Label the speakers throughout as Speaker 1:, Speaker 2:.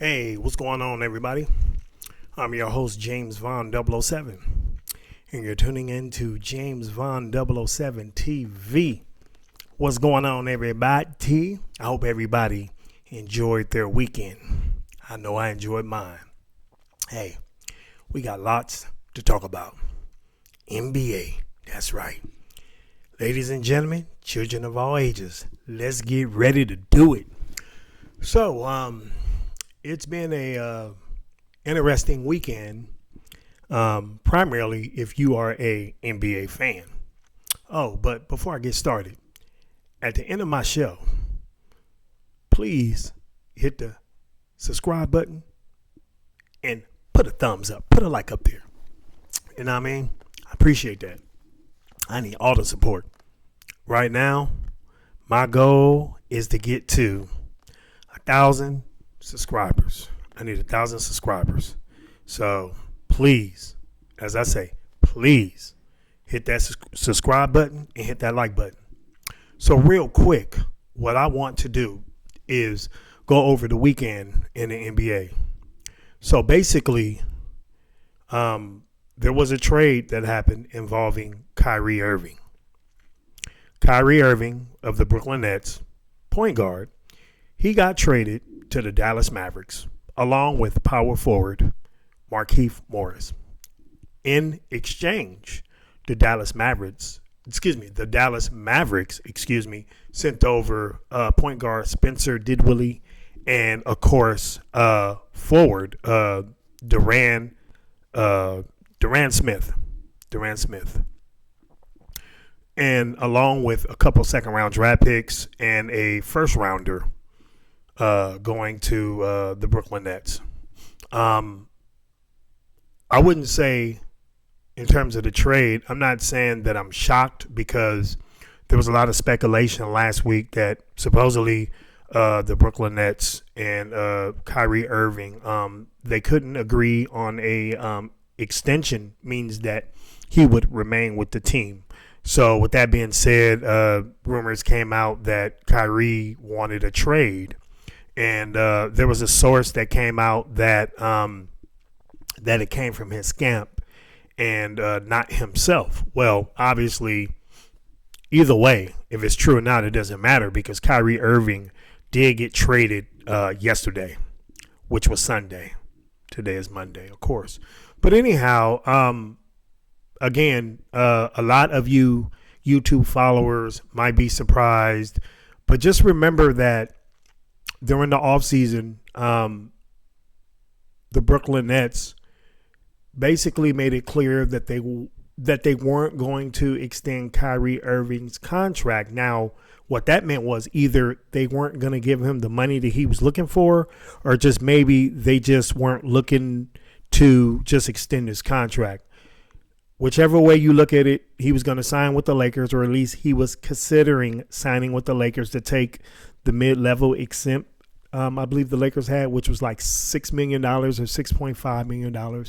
Speaker 1: Hey, what's going on, everybody? I'm your host, James Vaughn 007, and you're tuning in to James Vaughn 007 TV. What's going on, everybody? I hope everybody enjoyed their weekend. I know I enjoyed mine. Hey, we got lots to talk about. NBA, that's right. Ladies and gentlemen, children of all ages, let's get ready to do it. So, it's been a interesting weekend, primarily if you are a NBA fan. Oh, but before I get started, at the end of my show, please hit the subscribe button and put a thumbs up, put a like up there. You know what I mean? I appreciate that. I need all the support. Right now, my goal is to get to 1,000 subscribers. I need 1,000 subscribers. So please, as I say, please hit that subscribe button and hit that like button. So real quick, what I want to do is go over the weekend in the NBA. So basically, there was a trade that happened involving Kyrie Irving. Kyrie Irving of the Brooklyn Nets, point guard, he got traded to the Dallas Mavericks along with power forward Markieff Morris. In exchange, the Dallas Mavericks, sent over point guard Spencer Dinwiddie and, of course, forward Durant Smith. And along with a couple second-round draft picks and a first-rounder going to the Brooklyn Nets. I wouldn't say, in terms of the trade, I'm not saying that I'm shocked because there was a lot of speculation last week that supposedly the Brooklyn Nets and Kyrie Irving, they couldn't agree on a extension, means that he would remain with the team. So with that being said, rumors came out that Kyrie wanted a trade. And there was a source that came out that it came from his camp and not himself. Well, obviously, either way, if it's true or not, it doesn't matter because Kyrie Irving did get traded yesterday, which was Sunday. Today is Monday, of course. But anyhow, again, a lot of you YouTube followers might be surprised, but just remember that during the offseason, the Brooklyn Nets basically made it clear that they weren't going to extend Kyrie Irving's contract. Now, what that meant was either they weren't going to give him the money that he was looking for, or just maybe they just weren't looking to just extend his contract. Whichever way you look at it, he was going to sign with the Lakers, or at least he was considering signing with the Lakers to take the mid-level exempt, I believe the Lakers had, which was like $6 million or $6.5 million.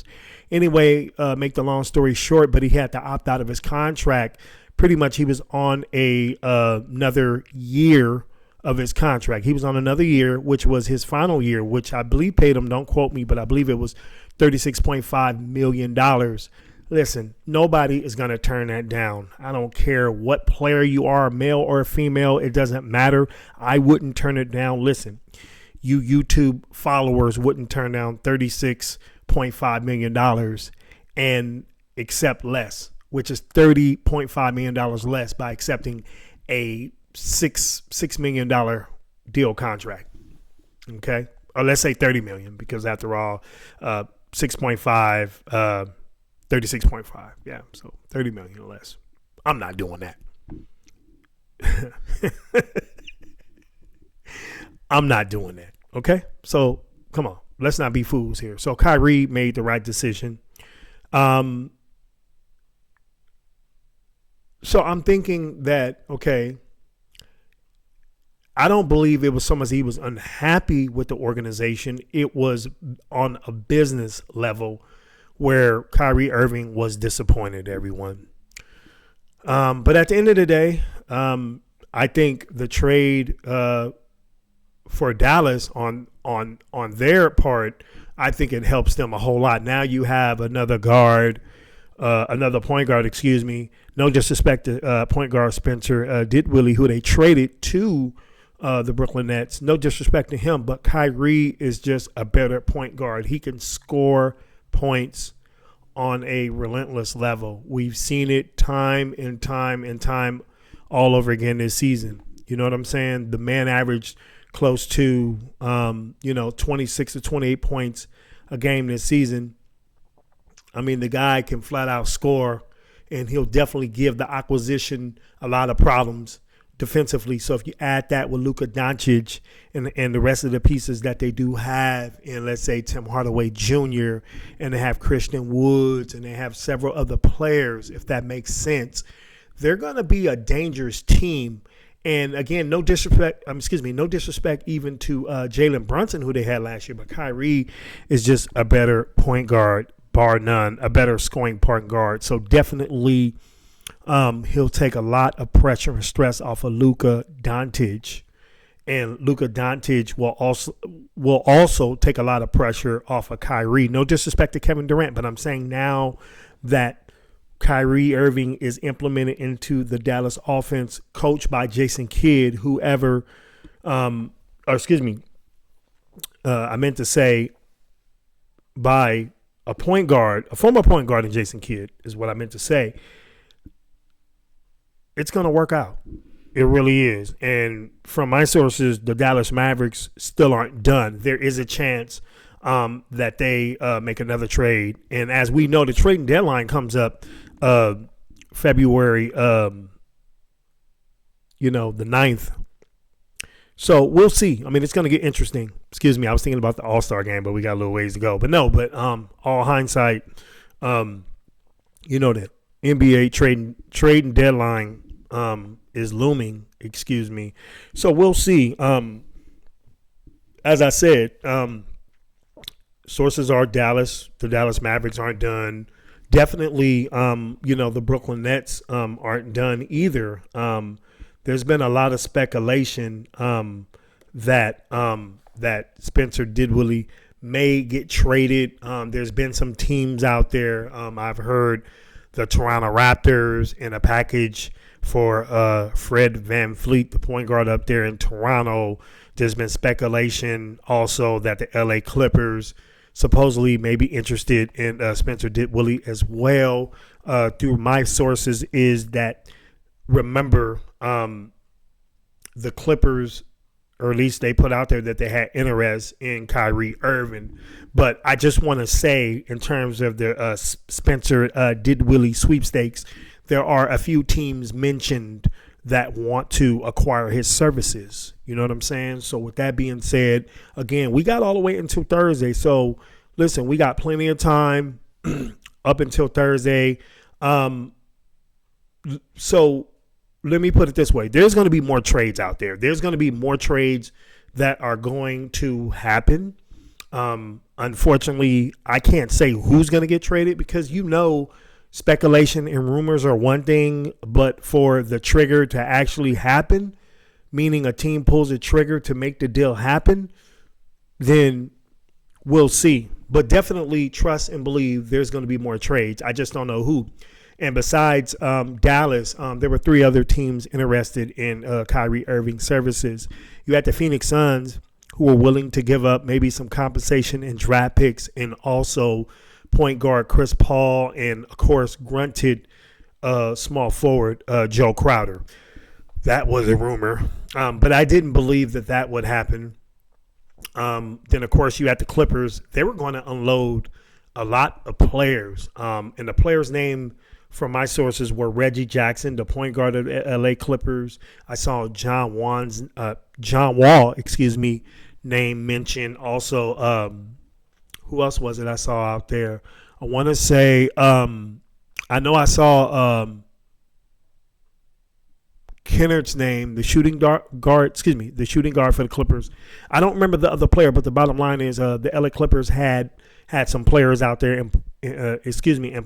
Speaker 1: Anyway, make the long story short, but he had to opt out of his contract. Pretty much he was on another year of his contract. He was on another year, which was his final year, which I believe paid him, don't quote me, but I believe it was $36.5 million. Listen, nobody is going to turn that down. I don't care what player you are, male or female. It doesn't matter. I wouldn't turn it down. Listen, you YouTube followers wouldn't turn down $36.5 million and accept less, which is $30.5 million less by accepting a $6 million deal contract. Okay? Or let's say $30 million because after all, 6.5 36.5. Yeah, so $30 million or less. I'm not doing that. I'm not doing that. Okay? So, come on. Let's not be fools here. So, Kyrie made the right decision. So, I'm thinking that, okay, I don't believe it was so much he was unhappy with the organization. It was on a business level where Kyrie Irving was disappointed, everyone. But at the end of the day, I think the trade for Dallas on their part, I think it helps them a whole lot. Now you have another point guard, excuse me. No disrespect to point guard Spencer Dinwiddie, who they traded to the Brooklyn Nets. No disrespect to him, but Kyrie is just a better point guard. He can score points on a relentless level. We've seen it time and time and time all over again this season. You know what I'm saying? The man averaged close to 26 to 28 points a game this season. I mean, the guy can flat out score, and he'll definitely give the opposition a lot of problems defensively. So if you add that with Luka Doncic and the rest of the pieces that they do have in, let's say, Tim Hardaway Jr., and they have Christian Woods, and they have several other players, if that makes sense, they're going to be a dangerous team. And again, no disrespect even to Jalen Brunson, who they had last year, but Kyrie is just a better point guard, bar none, a better scoring point guard. So definitely he'll take a lot of pressure and stress off of Luka Doncic, and Luka Doncic will also take a lot of pressure off of Kyrie. No disrespect to Kevin Durant, but I'm saying now that Kyrie Irving is implemented into the Dallas offense, coached by Jason Kidd, I meant to say by a former point guard in Jason Kidd is what I meant to say. It's going to work out. It really is. And from my sources, the Dallas Mavericks still aren't done. There is a chance that they make another trade. And as we know, the trading deadline comes up February, the 9th. So we'll see. I mean, it's going to get interesting. Excuse me. I was thinking about the All-Star game, but we got a little ways to go. But all hindsight, the NBA trading deadline is looming. Excuse me. So we'll see. As I said, sources are Dallas. The Dallas Mavericks aren't done. Definitely, the Brooklyn Nets aren't done either. There's been a lot of speculation that Spencer Dinwiddie may get traded. There's been some teams out there. I've heard the Toronto Raptors in a package for Fred VanVleet, the point guard up there in Toronto. There's been speculation also that the LA Clippers supposedly may be interested in Spencer Dinwiddie as well. Through my sources is that, remember, the Clippers, or at least they put out there that they had interest in Kyrie Irving. But I just want to say, in terms of the Spencer Dinwiddie sweepstakes, there are a few teams mentioned that want to acquire his services. You know what I'm saying? So with that being said, again, we got all the way until Thursday. So listen, we got plenty of time up until Thursday. So let me put it this way. There's going to be more trades out there. There's going to be more trades that are going to happen. Unfortunately, I can't say who's going to get traded because, speculation and rumors are one thing, but for the trigger to actually happen, meaning a team pulls a trigger to make the deal happen, then we'll see. But definitely trust and believe there's going to be more trades. I just don't know who. And besides Dallas, there were three other teams interested in Kyrie Irving's services. You had the Phoenix Suns, who were willing to give up maybe some compensation and draft picks, and also point guard Chris Paul, and of course grunted small forward Joe Crowder. That was a rumor, but I didn't believe that would happen. Then of course you had the Clippers. They were going to unload a lot of players, and the players' name from my sources were Reggie Jackson, the point guard of the LA Clippers. I saw John Wall, name mentioned. Also, who else was it I saw out there? I want to say, I know I saw Kennard's name, the shooting guard for the Clippers. I don't remember the other player, but the bottom line is the LA Clippers had some players out there, and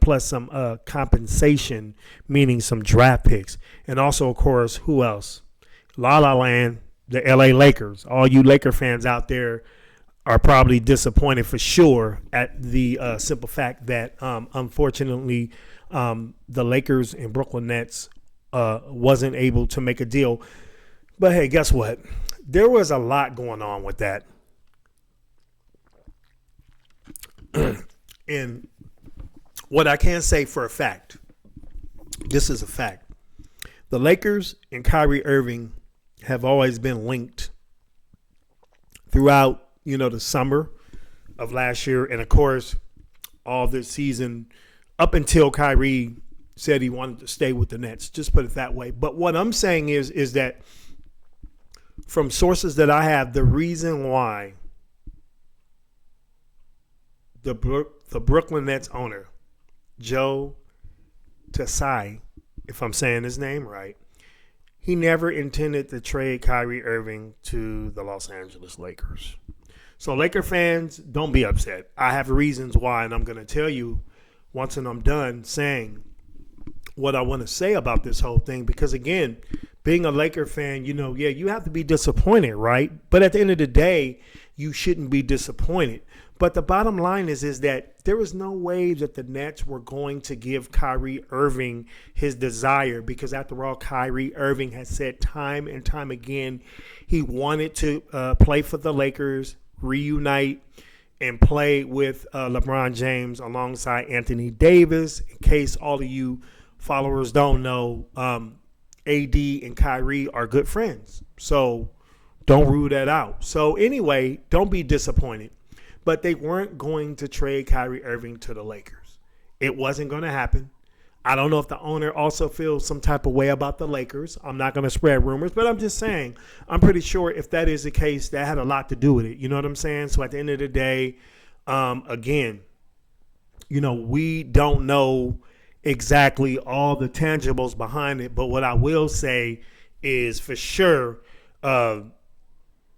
Speaker 1: plus some compensation, meaning some draft picks. And also, of course, who else? La La Land, the LA Lakers. All you Laker fans out there are probably disappointed for sure at the simple fact that, unfortunately, the Lakers and Brooklyn Nets wasn't able to make a deal. But hey, guess what? There was a lot going on with that. And what I can say for a fact, this is a fact. The Lakers and Kyrie Irving have always been linked throughout, the summer of last year. And of course, all this season up until Kyrie said he wanted to stay with the Nets. Just put it that way. But what I'm saying is that from sources that I have, the reason why the Brooklyn Nets owner, Joe Tsai, if I'm saying his name right, he never intended to trade Kyrie Irving to the Los Angeles Lakers. So Laker fans, don't be upset. I have reasons why, and I'm going to tell you once and I'm done saying what I want to say about this whole thing. Because, again, being a Laker fan, you have to be disappointed, right? But at the end of the day, you shouldn't be disappointed. But the bottom line is that there was no way that the Nets were going to give Kyrie Irving his desire, because after all, Kyrie Irving has said time and time again he wanted to play for the Lakers, reunite, and play with LeBron James alongside Anthony Davis. In case all of you followers don't know, AD and Kyrie are good friends. So don't rule that out. So anyway, don't be disappointed. But they weren't going to trade Kyrie Irving to the Lakers. It wasn't going to happen. I don't know if the owner also feels some type of way about the Lakers. I'm not going to spread rumors, but I'm just saying, I'm pretty sure if that is the case, that had a lot to do with it. You know what I'm saying? So at the end of the day, again, we don't know exactly all the tangibles behind it. But what I will say is for sure, the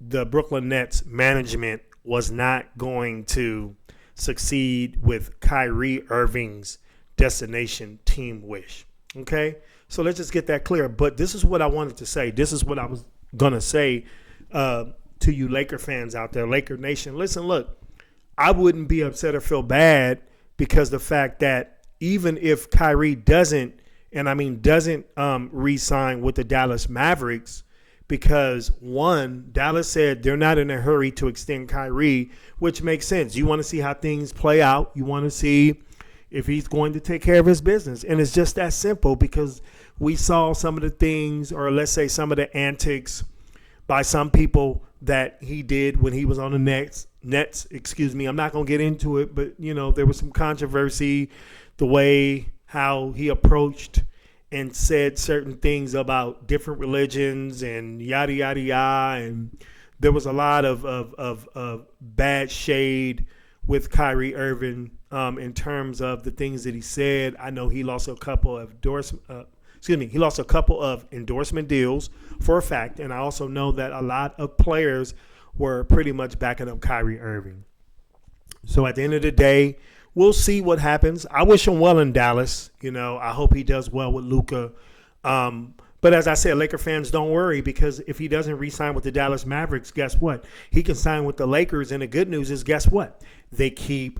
Speaker 1: Brooklyn Nets management was not going to succeed with Kyrie Irving's destination team wish. Okay? So let's just get that clear. But this is what I wanted to say. This is what I was going to say to you Laker fans out there, Laker Nation. Listen, look, I wouldn't be upset or feel bad because the fact that even if Kyrie doesn't re-sign with the Dallas Mavericks, because, one, Dallas said they're not in a hurry to extend Kyrie, which makes sense. You want to see how things play out. You want to see if he's going to take care of his business. And it's just that simple, because we saw some of the things, or let's say some of the antics by some people that he did when he was on the Nets. I'm not going to get into it, but, there was some controversy, the way how he approached and said certain things about different religions and yada, yada, yada. And there was a lot of bad shade with Kyrie Irving in terms of the things that he said. I know he lost a couple of endorsement deals for a fact. And I also know that a lot of players were pretty much backing up Kyrie Irving. So at the end of the day, we'll see what happens. I wish him well in Dallas. I hope he does well with Luka. But as I said, Laker fans, don't worry, because if he doesn't re-sign with the Dallas Mavericks, guess what? He can sign with the Lakers. And the good news is, guess what? They keep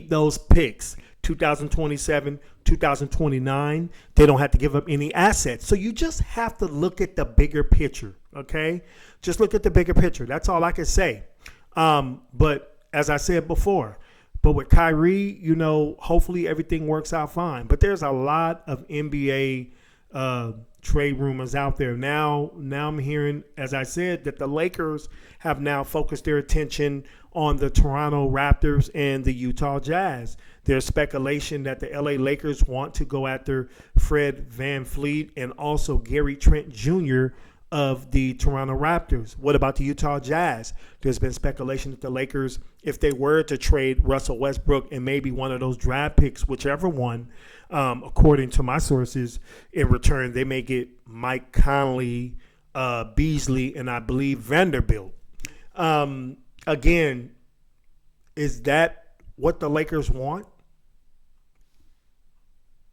Speaker 1: those picks. 2027, 2029. They don't have to give up any assets. So you just have to look at the bigger picture, okay? Just look at the bigger picture. That's all I can say. But as I said before, but with Kyrie, hopefully everything works out fine. But there's a lot of NBA trade rumors out there. Now I'm hearing, as I said, that the Lakers have now focused their attention on the Toronto Raptors and the Utah Jazz. There's speculation that the LA Lakers want to go after Fred VanVleet and also Gary Trent Jr. of the Toronto Raptors. What about the Utah Jazz? There's been speculation that the Lakers, if they were to trade Russell Westbrook and maybe one of those draft picks, whichever one, according to my sources, in return, they may get Mike Conley, Beasley, and I believe Vanderbilt. Again, is that what the Lakers want?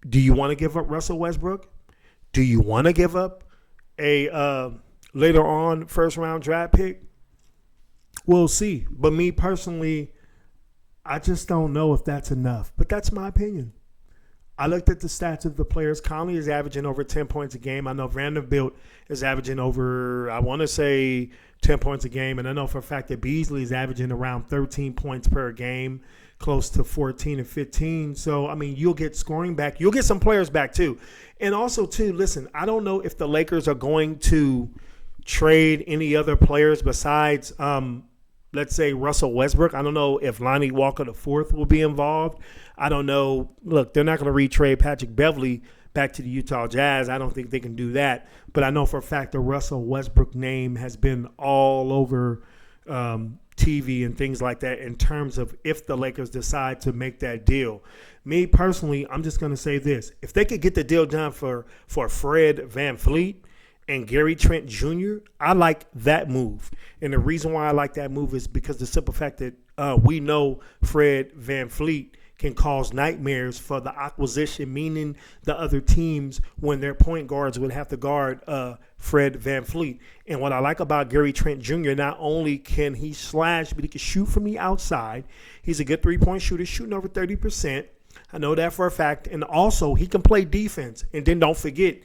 Speaker 1: Do you want to give up Russell Westbrook? Do you want to give up a later on, first round draft pick, we'll see. But me personally, I just don't know if that's enough. But that's my opinion. I looked at the stats of the players. Conley is averaging over 10 points a game. I know Vanderbilt is averaging over, I want to say, 10 points a game. And I know for a fact that Beasley is averaging around 13 points per game, close to 14 and 15. So, I mean, you'll get scoring back. You'll get some players back, too. And also, too, listen, I don't know if the Lakers are going to trade any other players besides, let's say, Russell Westbrook. I don't know if Lonnie Walker IV will be involved. I don't know. Look, they're not going to retrade Patrick Beverley back to the Utah Jazz. I don't think they can do that. But I know for a fact the Russell Westbrook name has been all over TV and things like that in terms of if the Lakers decide to make that deal. Me personally, I'm just going to say this. If they could get the deal done for Fred VanVleet and Gary Trent Jr., I like that move. And the reason why I like that move is because the simple fact that we know Fred VanVleet can cause nightmares for the acquisition, meaning the other teams when their point guards would have to guard Fred VanVleet. And what I like about Gary Trent Jr., not only can he slash, but he can shoot from the outside. He's a good three-point shooter, shooting over 30%. I know that for a fact. And also, he can play defense. And then don't forget,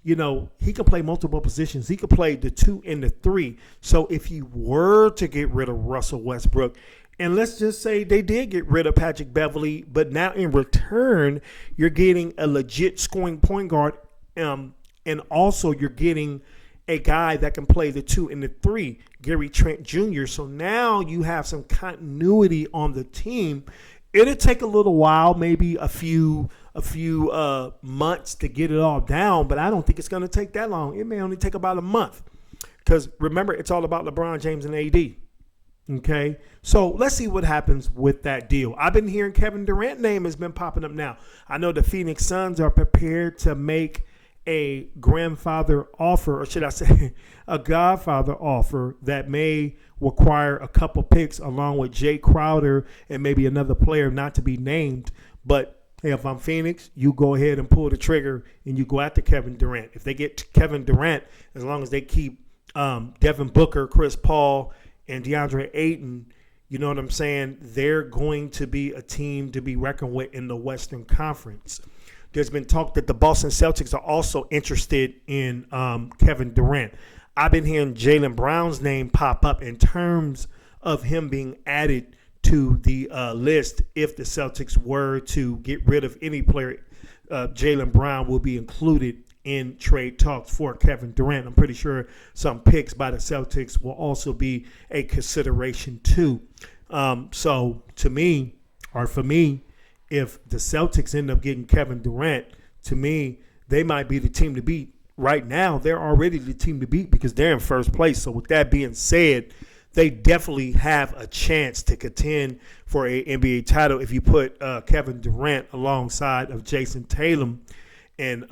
Speaker 1: you know, he can play multiple positions. He could play the 2 and the 3. So if he were to get rid of Russell Westbrook, and let's just say they did get rid of Patrick Beverley, but now in return, you're getting a legit scoring point guard, and also you're getting a guy that can play the 2 and the 3, Gary Trent Jr. So now you have some continuity on the team. It'll take a little while, maybe a few months to get it all down, but I don't think it's going to take that long. It may only take about a month because remember, it's all about LeBron James and AD. Okay, so let's see what happens with that deal. I've been hearing Kevin Durant name has been popping up now. I know the Phoenix Suns are prepared to make a grandfather offer, or should I say a godfather offer that may require a couple picks along with Jay Crowder and maybe another player not to be named. But hey, if I'm Phoenix, you go ahead and pull the trigger and you go after Kevin Durant. If they get Kevin Durant, as long as they keep Devin Booker, Chris Paul, and DeAndre Ayton, you know what I'm saying? They're going to be a team to be reckoned with in the Western Conference. There's been talk that the Boston Celtics are also interested in Kevin Durant. I've been hearing Jaylen Brown's name pop up in terms of him being added to the list. If the Celtics were to get rid of any player, Jaylen Brown will be included in trade talks for Kevin Durant. I'm pretty sure some picks by the Celtics will also be a consideration too. So to me, or for me, if the Celtics end up getting Kevin Durant, to me, they might be the team to beat. Right now, they're already the team to beat because they're in first place. So with that being said, they definitely have a chance to contend for an NBA title if you put Kevin Durant alongside of Jason Tatum and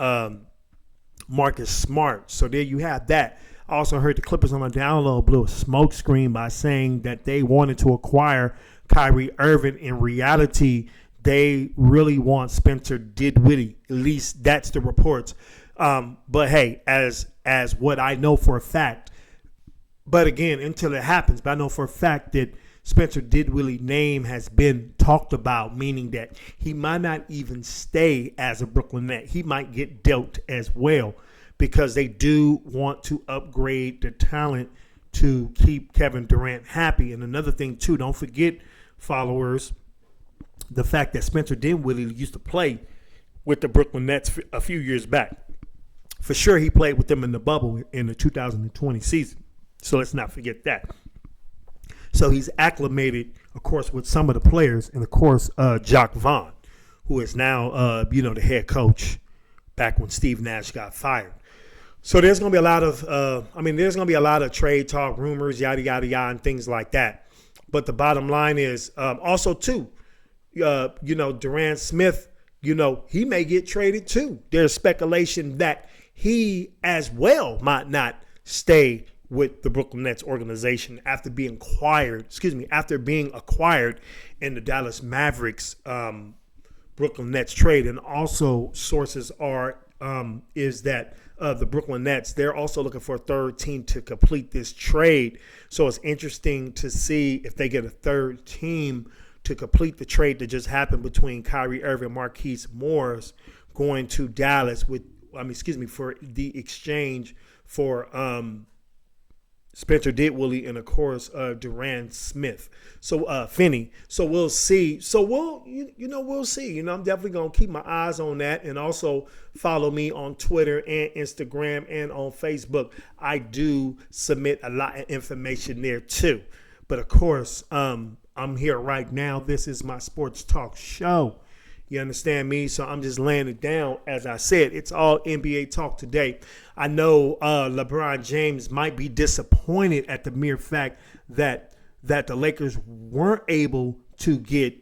Speaker 1: Marcus Smart. So there you have that. I also heard the Clippers on the download blew a smoke screen by saying that they wanted to acquire Kyrie Irving. In reality, they really want Spencer Dinwiddie. At least that's the reports. But hey, as what I know for a fact, but again, until it happens, but I know for a fact that Spencer Dinwiddie's name has been talked about, meaning that he might not even stay as a Brooklyn Net. He might get dealt as well because they do want to upgrade the talent to keep Kevin Durant happy. And another thing, too, don't forget, followers, the fact that Spencer Dinwiddie used to play with the Brooklyn Nets a few years back. For sure, he played with them in the bubble in the 2020 season. So let's not forget that. So he's acclimated, of course, with some of the players, and of course, Jacques Vaughn, who is now, the head coach back when Steve Nash got fired. So there's going to be a lot of, there's going to be a lot of trade talk, rumors, yada, yada, yada, and things like that. But the bottom line is also, too, Durant Smith, he may get traded, too. There's speculation that he as well might not stay with the Brooklyn Nets organization after being acquired in the Dallas Mavericks Brooklyn Nets trade. And also sources are is that the Brooklyn Nets, they're also looking for a third team to complete this trade. So it's interesting to see if they get a third team to complete the trade that just happened between Kyrie Irving and Marquise Morris going to Dallas for the exchange for Spencer Dinwiddie and, of course, Durant Smith. So, Finney. So we'll see. So we'll see. I'm definitely going to keep my eyes on that, and also follow me on Twitter and Instagram and on Facebook. I do submit a lot of information there too. But, of course, I'm here right now. This is my sports talk show. You understand me? So I'm just laying it down. As I said, it's all NBA talk today. I know LeBron James might be disappointed at the mere fact that the Lakers weren't able to get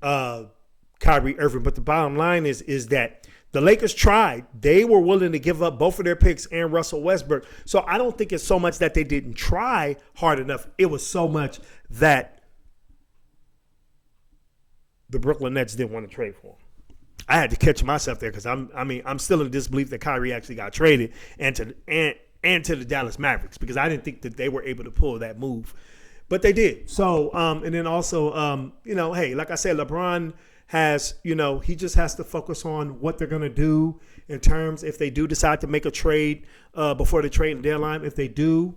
Speaker 1: Kyrie Irving. But the bottom line is that the Lakers tried. They were willing to give up both of their picks and Russell Westbrook. So I don't think it's so much that they didn't try hard enough. It was so much that the Brooklyn Nets didn't want to trade for him. I had to catch myself there because I'm still in disbelief that Kyrie actually got traded and to the Dallas Mavericks, because I didn't think that they were able to pull that move, but they did. So and then also hey, like I said, LeBron has he just has to focus on what they're gonna do in terms if they do decide to make a trade before the trade deadline. If they do.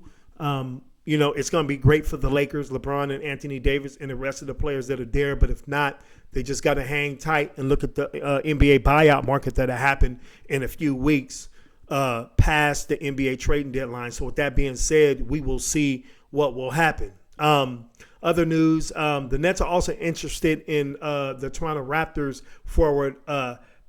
Speaker 1: It's going to be great for the Lakers, LeBron and Anthony Davis and the rest of the players that are there. But if not, they just got to hang tight and look at the NBA buyout market that'll happen in a few weeks past the NBA trading deadline. So with that being said, we will see what will happen. Other news, the Nets are also interested in the Toronto Raptors forward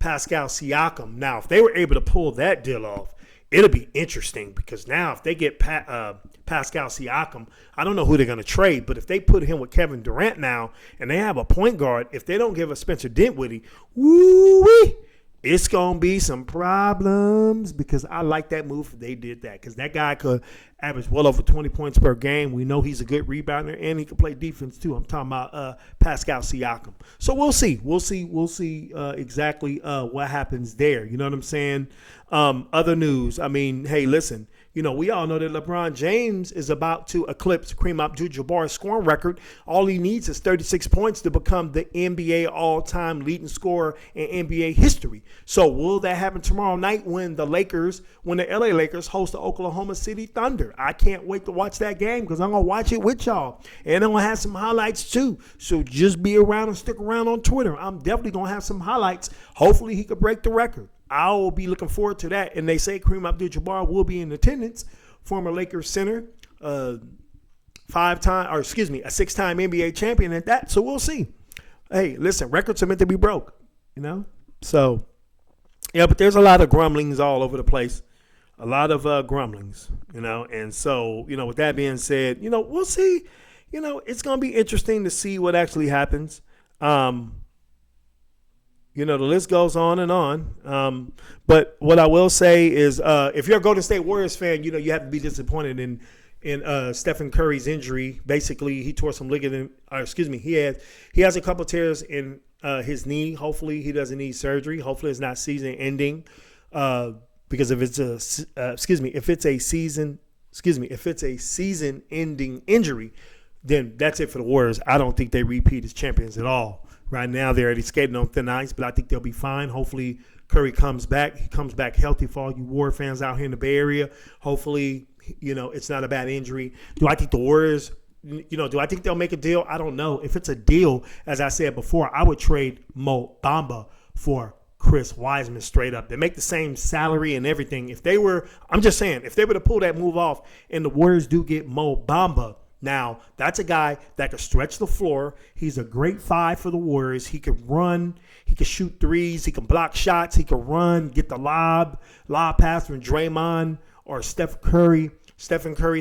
Speaker 1: Pascal Siakam. Now, if they were able to pull that deal off, it'll be interesting, because now if they get Pascal Siakam, I don't know who they're going to trade, but if they put him with Kevin Durant now and they have a point guard, if they don't give us Spencer Dinwiddie, woo-wee, it's going to be some problems, because I like that move if they did that, because that guy could average well over 20 points per game. We know he's a good rebounder, and he can play defense too. I'm talking about Pascal Siakam. So we'll see. We'll see exactly what happens there. You know what I'm saying? Other news. I mean, hey, listen. We all know that LeBron James is about to eclipse Kareem Abdul-Jabbar's scoring record. All he needs is 36 points to become the NBA all-time leading scorer in NBA history. So will that happen tomorrow night when the LA Lakers host the Oklahoma City Thunder? I can't wait to watch that game, because I'm going to watch it with y'all. And I'm going to have some highlights too. So just be around and stick around on Twitter. I'm definitely going to have some highlights. Hopefully he could break the record. I will be looking forward to that. And they say Kareem Abdul-Jabbar will be in attendance, former Lakers center, a 6-time NBA champion at that. So we'll see. Hey, listen, records are meant to be broke, So, yeah, but there's a lot of grumblings all over the place. A lot of grumblings, And so, with that being said, we'll see. It's going to be interesting to see what actually happens. The list goes on and on. But what I will say is, if you're a Golden State Warriors fan, you have to be disappointed in Stephen Curry's injury. Basically, he tore some ligament. He has a couple tears in his knee. Hopefully, he doesn't need surgery. Hopefully, it's not season ending. Because if it's a season ending injury, then that's it for the Warriors. I don't think they repeat as champions at all. Right now, they're already skating on thin ice, but I think they'll be fine. Hopefully, Curry comes back. He comes back healthy for all you War fans out here in the Bay Area. Hopefully, it's not a bad injury. Do I think the Warriors, do I think they'll make a deal? I don't know. If it's a deal, as I said before, I would trade Mo Bamba for Chris Wiseman straight up. They make the same salary and everything. I'm just saying, if they were to pull that move off and the Warriors do get Mo Bamba, now, that's a guy that can stretch the floor. He's a great 5 for the Warriors. He can run. He can shoot threes. He can block shots. He can run, get the lob pass from Draymond or Stephen Curry.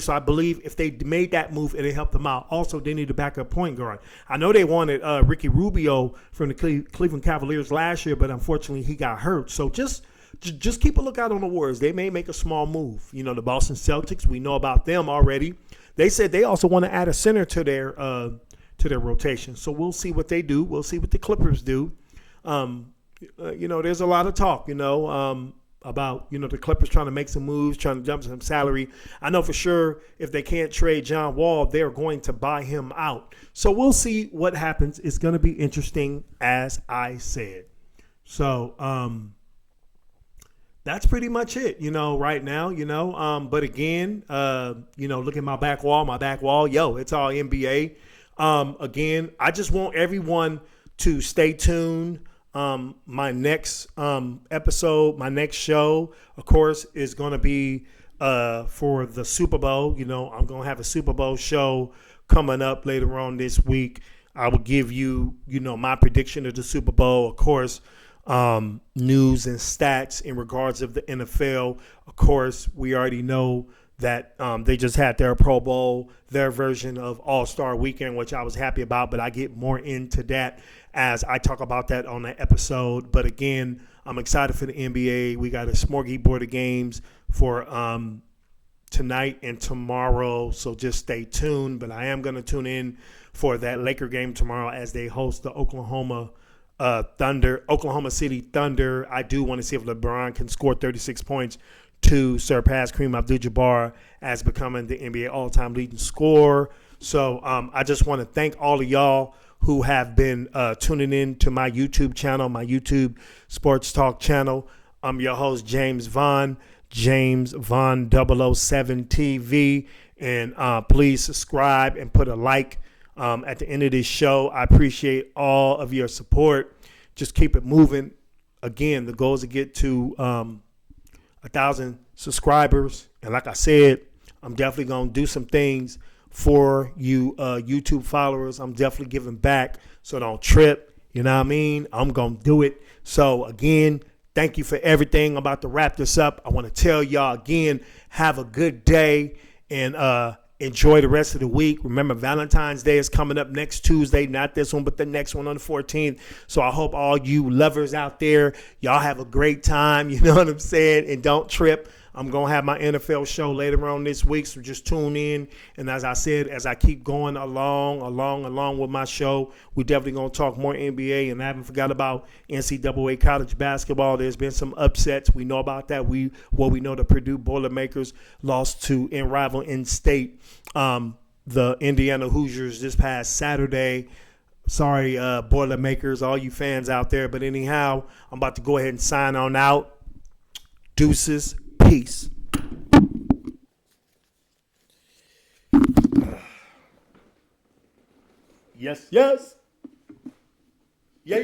Speaker 1: So I believe if they made that move, it'd help them out. Also, they need a backup point guard. I know they wanted Ricky Rubio from the Cleveland Cavaliers last year, but unfortunately he got hurt. So just keep a lookout on the Warriors. They may make a small move. The Boston Celtics, we know about them already. They said they also want to add a center to their rotation. So we'll see what they do. We'll see what the Clippers do. There's a lot of talk. about, the Clippers trying to make some moves, trying to jump some salary. I know for sure if they can't trade John Wall, they're going to buy him out. So we'll see what happens. It's going to be interesting, as I said. So that's pretty much it, right now, but again, look at my back wall, it's all NBA. Again, I just want everyone to stay tuned. My next episode, my next show, of course, is going to be for the Super Bowl. I'm going to have a Super Bowl show coming up later on this week. I will give you, my prediction of the Super Bowl, of course, news and stats in regards of the NFL. Of course, we already know that they just had their Pro Bowl, their version of All-Star Weekend, which I was happy about, but I get more into that as I talk about that on the episode. But again, I'm excited for the NBA. We got a smorgasbord of games for tonight and tomorrow, so just stay tuned. But I am going to tune in for that Laker game tomorrow as they host the Oklahoma City Thunder. I do want to see if LeBron can score 36 points to surpass Kareem Abdul-Jabbar as becoming the NBA all-time leading scorer. So I just want to thank all of y'all who have been tuning in to my YouTube channel, my YouTube Sports Talk channel. I'm your host, James Vaughn 007 TV. And please subscribe and put a like at the end of this show. I appreciate all of your support. Just keep it moving. Again, the goal is to get to 1,000 subscribers. And like I said, I'm definitely going to do some things for you YouTube followers. I'm definitely giving back, so don't trip. You know what I mean? I'm going to do it. So again, thank you for everything. I'm about to wrap this up. I want to tell y'all again, have a good day and enjoy the rest of the week. Remember, Valentine's Day is coming up next Tuesday. Not this one, but the next one on the 14th. So I hope all you lovers out there, y'all have a great time. You know what I'm saying? And don't trip. I'm going to have my NFL show later on this week, so just tune in. And as I said, as I keep going along with my show, we definitely going to talk more NBA. And I haven't forgot about NCAA college basketball. There's been some upsets. We know about that. We know the Purdue Boilermakers lost to rival in-state, the Indiana Hoosiers this past Saturday. Sorry, Boilermakers, all you fans out there. But anyhow, I'm about to go ahead and sign on out. Deuces. Peace. Yes. Yeah.